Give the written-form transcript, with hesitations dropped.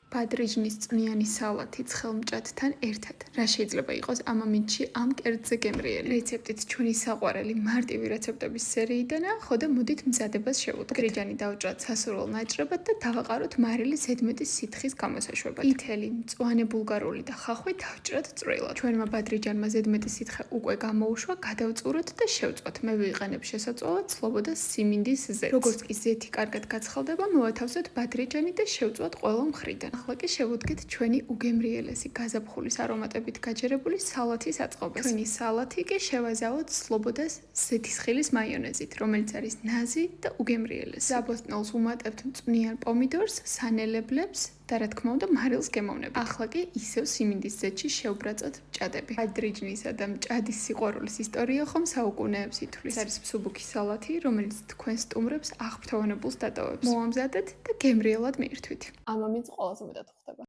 ბადრიჯნის წვნიანი სალათი ცხელმჭადთან ერთად. რა შეიძლება იყოს ამამინჩი ამ კერძზე გემრიელი? რეცეპტით ჩვენი საყვარელი მარტივი რეცეპტების სერიიდანაა, ხო და მოდით მზადებას შევუდგეთ. ბადრიჯანი დავჭრათ სასურველ ნაჭრებად და დავაყაროთ მარილი ზედმეტი სითხის გამოსაშვებად. ითელი, მწვანე ბულგარული და ხახვი დავჭრათ წვრილად. ჩვენმა ბადრიჯანმა ზედმეტი სითხე უკვე გამოუშვა, გადავწუროთ და შევწყვათ. მე ვიყენებ შესაძლოა სლობოდას სიმინდის ზეთს. როგორც კი ზეთი კარგად გაცხელდება, მოვათავსოთ ბადრიჯანი და შევწვათ ყველა მხრიდან. ახლა კი შევუდგეთ ჩვენი უგემრიელესი გაზაფხულის არომატებით გაჯერებული სალათის აწყობას. ჩვენი სალათი კი შევაზავოთ სლობოდას ზეთისხილის მაიონეზით, რომელიც არის ნაზი და უგემრიელესი. საბოსტნელს ვუმატებთ მწვნიან პომიდორს, სანელებლებს და რა თქმა უნდა მარილს გემოვნებით. ახლა კი ისევ სიმინდის ზეთში შევბრაწოთ მჭადები. ბადრიჯნისა და მჭადის სიყვარულის ისტორია ხომ საუკუნეებს ითვლის. ეს არის მსუბუქი სალათი, რომელიც თქვენ სტუმრებს აღფრთოვანებულს დატოვებს. მოამზადეთ და გემრიელად მიირთვით. ამამინც ყველაზე მეტად ხვდება.